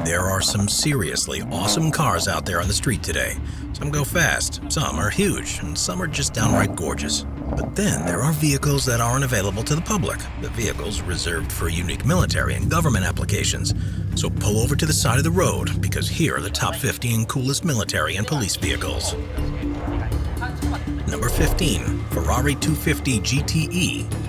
there are some seriously awesome cars out there on the street today. Some go fast, some are huge, and some are just downright gorgeous. But then there are vehicles that aren't available to the public, the vehicles reserved for unique military and government applications. So pull over to the side of the road, because here are the top 15 coolest military and police vehicles. Number 15. Ferrari 250 GTE.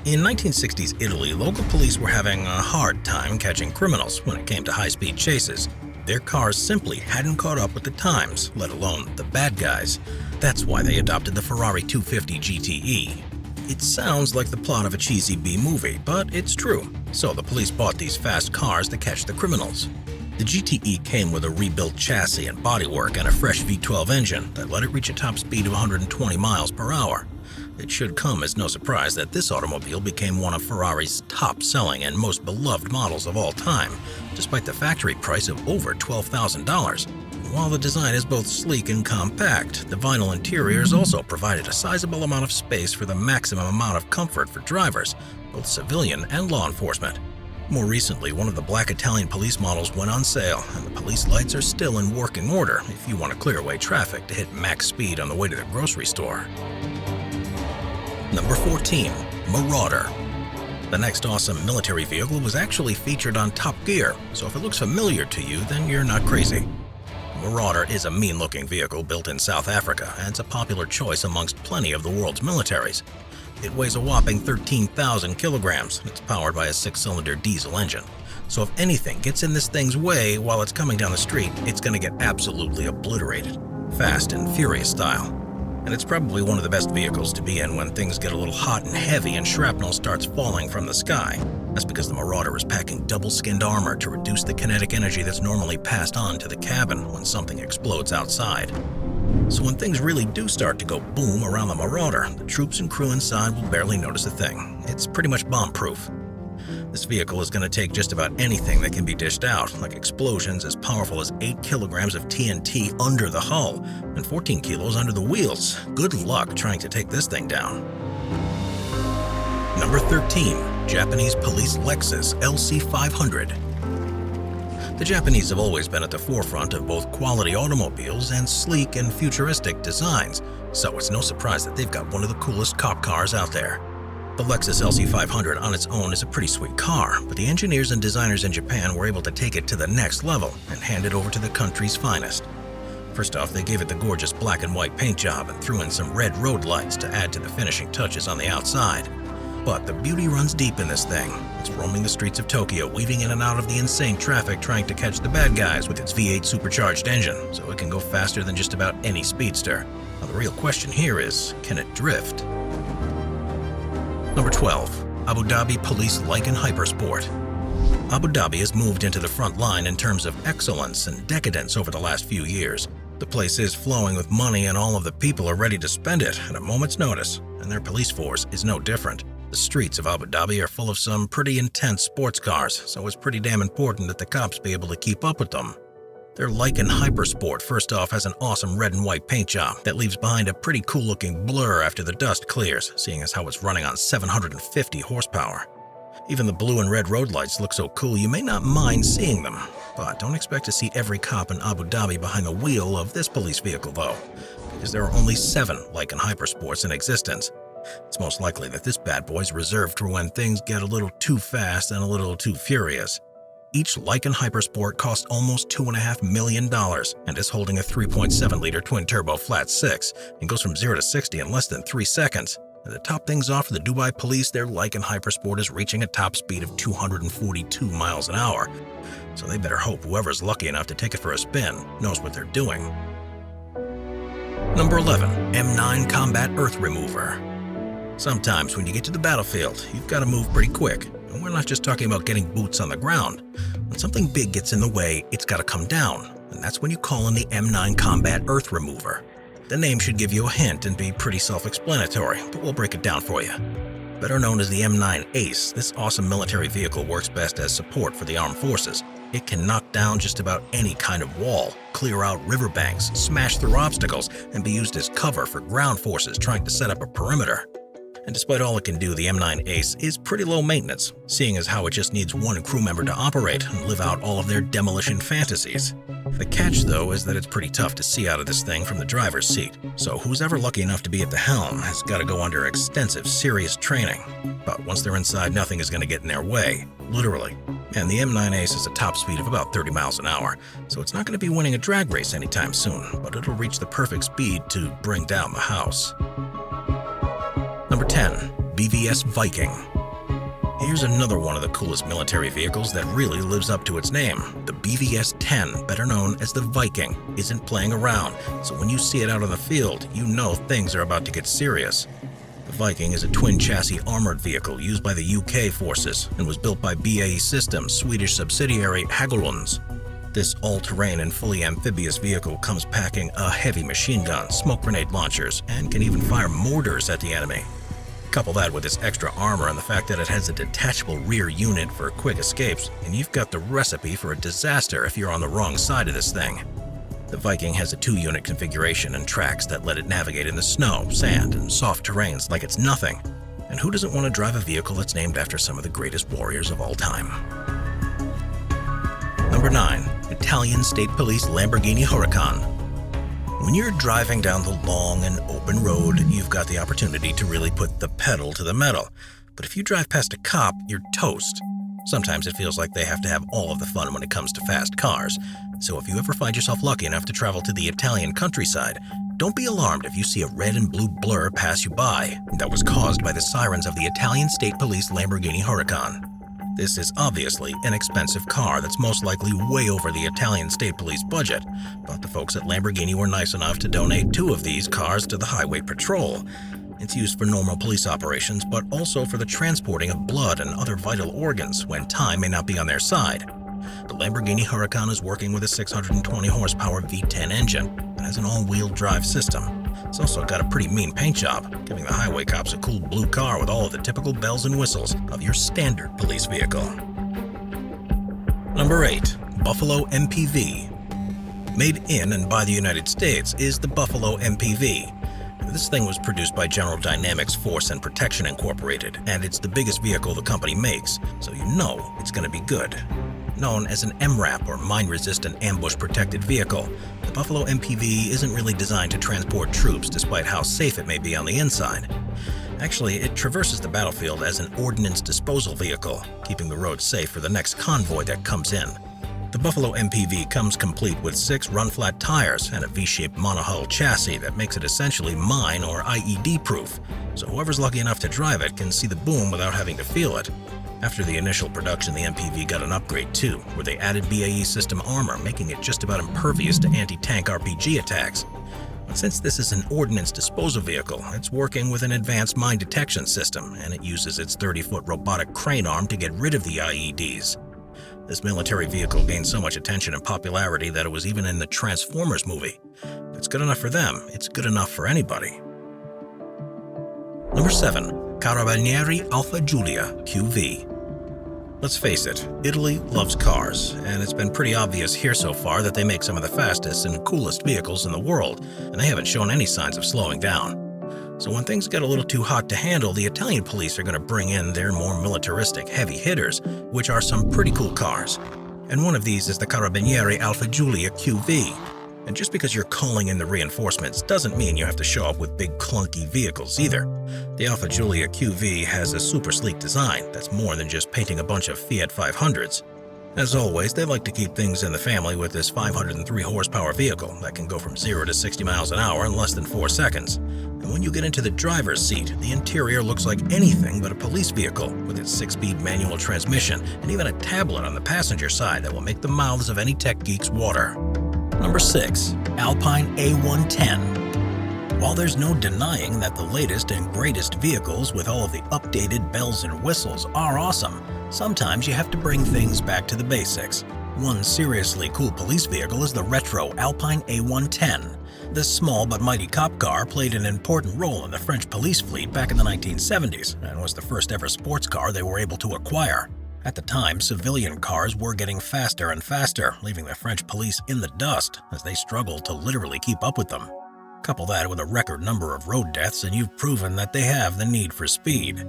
In 1960s Italy, local police were having a hard time catching criminals when it came to high-speed chases. Their cars simply hadn't caught up with the times, let alone the bad guys. That's why they adopted the Ferrari 250 GTE. It sounds like the plot of a cheesy B-movie, but it's true. So the police bought these fast cars to catch the criminals. The GTE came with a rebuilt chassis and bodywork and a fresh V12 engine that let it reach a top speed of 120 miles per hour. It should come as no surprise that this automobile became one of Ferrari's top-selling and most beloved models of all time, despite the factory price of over $12,000. While the design is both sleek and compact, the vinyl interiors also provided a sizable amount of space for the maximum amount of comfort for drivers, both civilian and law enforcement. More recently, one of the black Italian police models went on sale, and the police lights are still in working order if you want to clear away traffic to hit max speed on the way to the grocery store. Number 14. Marauder. The next awesome military vehicle was actually featured on Top Gear, so if it looks familiar to you, then you're not crazy. Marauder is a mean-looking vehicle built in South Africa, and it's a popular choice amongst plenty of the world's militaries. It weighs a whopping 13,000 kilograms, and it's powered by a 6-cylinder diesel engine. So if anything gets in this thing's way while it's coming down the street, it's going to get absolutely obliterated, fast and furious style. And it's probably one of the best vehicles to be in when things get a little hot and heavy and shrapnel starts falling from the sky. That's because the Marauder is packing double-skinned armor to reduce the kinetic energy that's normally passed on to the cabin when something explodes outside. So when things really do start to go boom around the Marauder, the troops and crew inside will barely notice a thing. It's pretty much bomb-proof. This vehicle is going to take just about anything that can be dished out, like explosions as powerful as 8 kilograms of TNT under the hull and 14 kilos under the wheels. Good luck trying to take this thing down. Number 13. Japanese Police Lexus LC500. The Japanese have always been at the forefront of both quality automobiles and sleek and futuristic designs, so it's no surprise that they've got one of the coolest cop cars out there. The Lexus LC500 on its own is a pretty sweet car, but the engineers and designers in Japan were able to take it to the next level and hand it over to the country's finest. First off, they gave it the gorgeous black and white paint job and threw in some red road lights to add to the finishing touches on the outside. But the beauty runs deep in this thing. It's roaming the streets of Tokyo, weaving in and out of the insane traffic trying to catch the bad guys with its V8 supercharged engine, so it can go faster than just about any speedster. Now the real question here is, can it drift? Number 12. Abu Dhabi Police Lycan Hypersport. Abu Dhabi has moved into the front line in terms of excellence and decadence over the last few years. The place is flowing with money and all of the people are ready to spend it at a moment's notice, and their police force is no different. The streets of Abu Dhabi are full of some pretty intense sports cars, so it's pretty damn important that the cops be able to keep up with them. Their Lycan Hypersport first off has an awesome red and white paint job that leaves behind a pretty cool looking blur after the dust clears, seeing as how it's running on 750 horsepower. Even the blue and red road lights look so cool you may not mind seeing them, but don't expect to see every cop in Abu Dhabi behind the wheel of this police vehicle though, because there are only 7 Lycan Hypersports in existence. It's most likely that this bad boy's reserved for when things get a little too fast and a little too furious. Each Lycan Hypersport costs almost $2.5 million and is holding a 3.7-liter twin-turbo flat-6 and goes from 0 to 60 in less than 3 seconds. And to top things off for the Dubai police, their Lycan Hypersport is reaching a top speed of 242 miles an hour. So they better hope whoever's lucky enough to take it for a spin knows what they're doing. Number 11. M9 Combat Earth Remover. Sometimes when you get to the battlefield, you've got to move pretty quick. And we're not just talking about getting boots on the ground. When something big gets in the way, it's got to come down. And that's when you call in the M9 Combat Earth Remover. The name should give you a hint and be pretty self-explanatory, but we'll break it down for you. Better known as the M9 Ace, this awesome military vehicle works best as support for the armed forces. It can knock down just about any kind of wall, clear out riverbanks, smash through obstacles, and be used as cover for ground forces trying to set up a perimeter. And despite all it can do, the M9 Ace is pretty low maintenance, seeing as how it just needs one crew member to operate and live out all of their demolition fantasies. The catch, though, is that it's pretty tough to see out of this thing from the driver's seat, so who's ever lucky enough to be at the helm has got to go under extensive, serious training. But once they're inside, nothing is going to get in their way, literally. And the M9 Ace has a top speed of about 30 miles an hour, so it's not going to be winning a drag race anytime soon, but it'll reach the perfect speed to bring down the house. Number 10. BVS Viking. Here's another one of the coolest military vehicles that really lives up to its name. The BVS 10, better known as the Viking, isn't playing around, so when you see it out on the field, you know things are about to get serious. The Viking is a twin-chassis armored vehicle used by the UK forces and was built by BAE Systems' Swedish subsidiary Hägglunds. This all-terrain and fully amphibious vehicle comes packing a heavy machine gun, smoke grenade launchers, and can even fire mortars at the enemy. Couple that with its extra armor and the fact that it has a detachable rear unit for quick escapes, and you've got the recipe for a disaster if you're on the wrong side of this thing. The Viking has a 2-unit configuration and tracks that let it navigate in the snow, sand, and soft terrains like it's nothing. And who doesn't want to drive a vehicle that's named after some of the greatest warriors of all time? Number 9. Italian State Police Lamborghini Hurcan. When you're driving down the long and open road, you've got the opportunity to really put the pedal to the metal. But if you drive past a cop, you're toast. Sometimes it feels like they have to have all of the fun when it comes to fast cars. So if you ever find yourself lucky enough to travel to the Italian countryside, don't be alarmed if you see a red and blue blur pass you by. That was caused by the sirens of the Italian State Police Lamborghini Hurcan. This is obviously an expensive car that's most likely way over the Italian State Police budget, but the folks at Lamborghini were nice enough to donate 2 of these cars to the Highway Patrol. It's used for normal police operations, but also for the transporting of blood and other vital organs when time may not be on their side. The Lamborghini Hurcan is working with a 620 horsepower V10 engine and has an all-wheel drive system. It's also got a pretty mean paint job, giving the highway cops a cool blue car with all of the typical bells and whistles of your standard police vehicle. Number 8. Buffalo MPV. Made in and by the United States is the Buffalo MPV. This thing was produced by General Dynamics Force and Protection Incorporated, and it's the biggest vehicle the company makes, so you know it's going to be good. Known as an MRAP or mine-resistant ambush-protected vehicle, the Buffalo MPV isn't really designed to transport troops despite how safe it may be on the inside. Actually, it traverses the battlefield as an ordnance disposal vehicle, keeping the road safe for the next convoy that comes in. The Buffalo MPV comes complete with 6 run-flat tires and a V-shaped monohull chassis that makes it essentially mine or IED-proof, so whoever's lucky enough to drive it can see the boom without having to feel it. After the initial production, the MPV got an upgrade too, where they added BAE system armor, making it just about impervious to anti-tank RPG attacks. But since this is an ordnance disposal vehicle, it's working with an advanced mine detection system, and it uses its 30-foot robotic crane arm to get rid of the IEDs. This military vehicle gained so much attention and popularity that it was even in the Transformers movie. If it's good enough for them, it's good enough for anybody. Number 7. Caravanieri Alfa Giulia QV. Let's face it, Italy loves cars, and it's been pretty obvious here so far that they make some of the fastest and coolest vehicles in the world, and they haven't shown any signs of slowing down. So when things get a little too hot to handle, the Italian police are going to bring in their more militaristic heavy hitters, which are some pretty cool cars. And one of these is the Caravanieri Alfa Giulia QV. And just because you're calling in the reinforcements doesn't mean you have to show up with big clunky vehicles either. The Alfa Giulia QV has a super sleek design that's more than just painting a bunch of Fiat 500s. As always, they like to keep things in the family with this 503 horsepower vehicle that can go from 0 to 60 miles an hour in less than 4 seconds. And when you get into the driver's seat, the interior looks like anything but a police vehicle, with its 6-speed manual transmission and even a tablet on the passenger side that will make the mouths of any tech geeks water. Number 6. Alpine A110. While there's no denying that the latest and greatest vehicles with all of the updated bells and whistles are awesome, sometimes you have to bring things back to the basics. One seriously cool police vehicle is the retro Alpine A110. This small but mighty cop car played an important role in the French police fleet back in the 1970s and was the first ever sports car they were able to acquire. At the time, civilian cars were getting faster and faster, leaving the French police in the dust as they struggled to literally keep up with them. Couple that with a record number of road deaths and you've proven that they have the need for speed.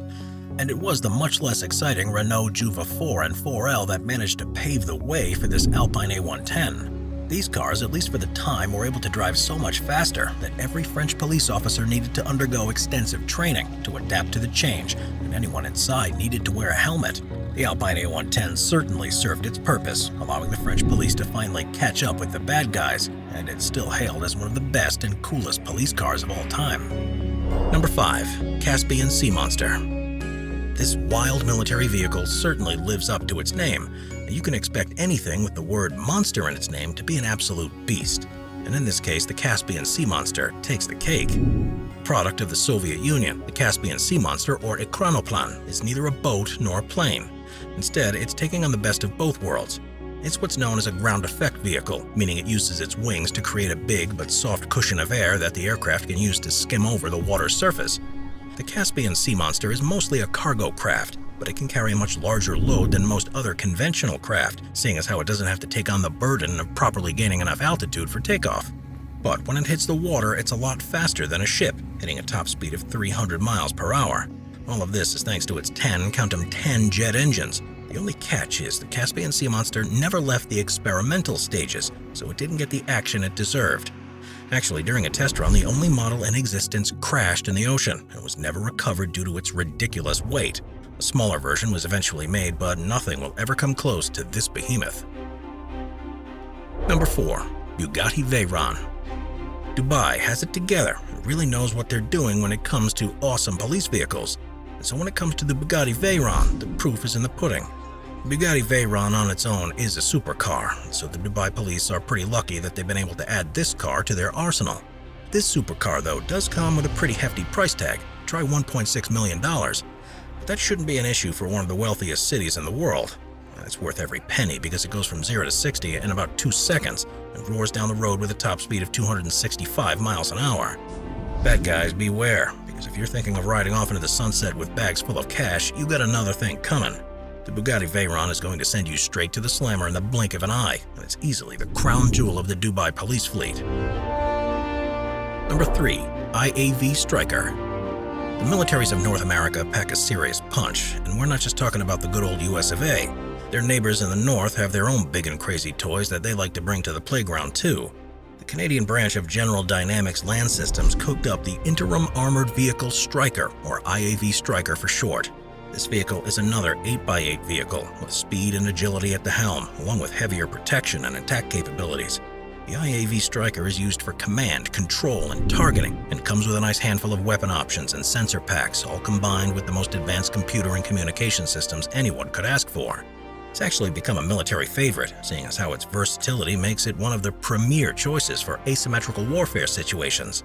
And it was the much less exciting Renault Juva 4 and 4L that managed to pave the way for this Alpine A110. These cars, at least for the time, were able to drive so much faster that every French police officer needed to undergo extensive training to adapt to the change, and anyone inside needed to wear a helmet. The Alpine A110 certainly served its purpose, allowing the French police to finally catch up with the bad guys, and it's still hailed as one of the best and coolest police cars of all time. Number 5. Caspian Sea Monster. This wild military vehicle certainly lives up to its name. You can expect anything with the word monster in its name to be an absolute beast. And in this case, the Caspian Sea Monster takes the cake. Product of the Soviet Union, the Caspian Sea Monster, or Ekranoplan, is neither a boat nor a plane. Instead, it's taking on the best of both worlds. It's what's known as a ground effect vehicle, meaning it uses its wings to create a big but soft cushion of air that the aircraft can use to skim over the water's surface. The Caspian Sea Monster is mostly a cargo craft, but it can carry a much larger load than most other conventional craft, seeing as how it doesn't have to take on the burden of properly gaining enough altitude for takeoff. But when it hits the water, it's a lot faster than a ship, hitting a top speed of 300 miles per hour. All of this is thanks to its 10 jet engines. The only catch is the Caspian Sea Monster never left the experimental stages, so it didn't get the action it deserved. Actually, during a test run, the only model in existence crashed in the ocean and was never recovered due to its ridiculous weight. A smaller version was eventually made, but nothing will ever come close to this behemoth. Number 4. Bugatti Veyron. Dubai has it together and really knows what they're doing when it comes to awesome police vehicles. And so when it comes to the Bugatti Veyron, the proof is in the pudding. The Bugatti Veyron on its own is a supercar, so the Dubai police are pretty lucky that they've been able to add this car to their arsenal. This supercar, though, does come with a pretty hefty price tag. Try $1.6 million. But that shouldn't be an issue for one of the wealthiest cities in the world. It's worth every penny because it goes from 0 to 60 in about 2 seconds and roars down the road with a top speed of 265 miles an hour. Bad guys, beware, because if you're thinking of riding off into the sunset with bags full of cash, you got another thing coming. The Bugatti Veyron is going to send you straight to the slammer in the blink of an eye, and it's easily the crown jewel of the Dubai police fleet. Number 3. IAV Striker. The militaries of North America pack a serious punch, and we're not just talking about the good old US of A. Their neighbors in the north have their own big and crazy toys that they like to bring to the playground too. The Canadian branch of General Dynamics Land Systems cooked up the Interim Armored Vehicle Striker, or IAV Striker for short. This vehicle is another 8x8 vehicle with speed and agility at the helm, along with heavier protection and attack capabilities. The IAV Striker is used for command, control, and targeting, and comes with a nice handful of weapon options and sensor packs, all combined with the most advanced computer and communication systems anyone could ask for. It's actually become a military favorite, seeing as how its versatility makes it one of the premier choices for asymmetrical warfare situations.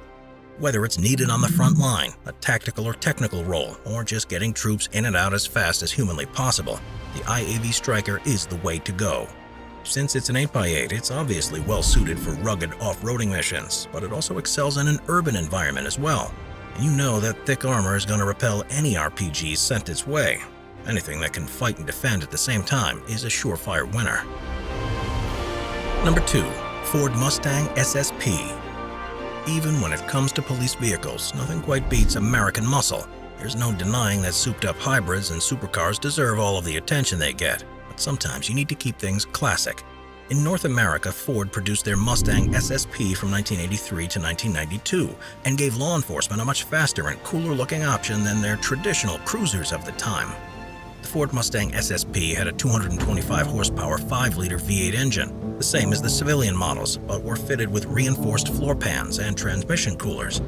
Whether it's needed on the front line, a tactical or technical role, or just getting troops in and out as fast as humanly possible, the IAV Striker is the way to go. Since it's an 8x8, it's obviously well suited for rugged off-roading missions, but it also excels in an urban environment as well. And you know that thick armor is going to repel any RPG sent its way. Anything that can fight and defend at the same time is a surefire winner. Number 2. Ford Mustang SSP. Even when it comes to police vehicles, nothing quite beats American muscle. There's no denying that souped-up hybrids and supercars deserve all of the attention they get, but sometimes you need to keep things classic. In North America, Ford produced their Mustang SSP from 1983 to 1992 and gave law enforcement a much faster and cooler-looking option than their traditional cruisers of the time. The Ford Mustang SSP had a 225 horsepower 5-liter V8 engine, the same as the civilian models, but were fitted with reinforced floor pans and transmission coolers.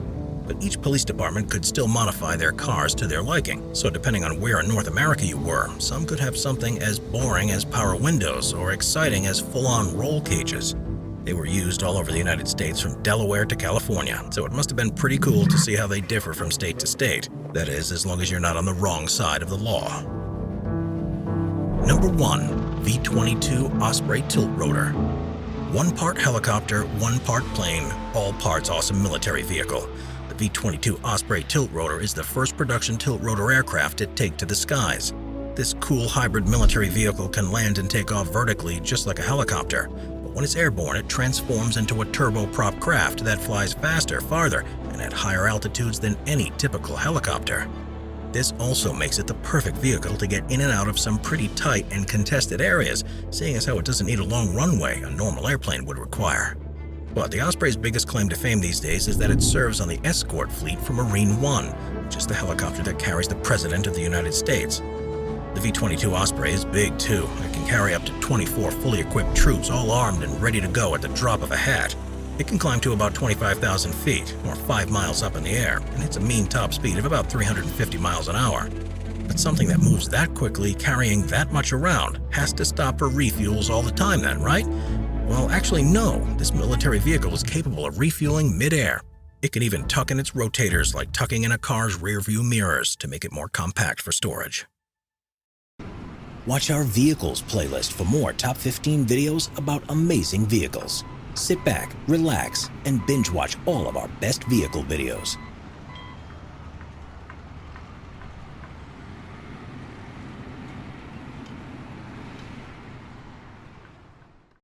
But each police department could still modify their cars to their liking, so depending on where in North America you were, some could have something as boring as power windows or exciting as full-on roll cages. They were used all over the United States from Delaware to California, so it must have been pretty cool to see how they differ from state to state. That is, as long as you're not on the wrong side of the law. Number 1. V22 Osprey Tilt Rotor. 1 part helicopter, 1 part plane, all parts awesome military vehicle. The V22 Osprey Tilt Rotor is the first production tilt rotor aircraft to take to the skies. This cool hybrid military vehicle can land and take off vertically just like a helicopter, but when it's airborne, it transforms into a turboprop craft that flies faster, farther, and at higher altitudes than any typical helicopter. This also makes it the perfect vehicle to get in and out of some pretty tight and contested areas, seeing as how it doesn't need a long runway a normal airplane would require. But the Osprey's biggest claim to fame these days is that it serves on the escort fleet for Marine One, which is the helicopter that carries the President of the United States. The V22 Osprey is big too. It can carry up to 24 fully equipped troops, all armed and ready to go at the drop of a hat. It can climb to about 25,000 feet, or 5 miles up in the air, and it's a mean top speed of about 350 miles an hour. But something that moves that quickly, carrying that much around, has to stop for refuels all the time then, right? Well, actually no. This military vehicle is capable of refueling mid-air. It can even tuck in its rotators like tucking in a car's rear-view mirrors to make it more compact for storage. Watch our Vehicles playlist for more top 15 videos about amazing vehicles. Sit back, relax, and binge watch all of our best vehicle videos.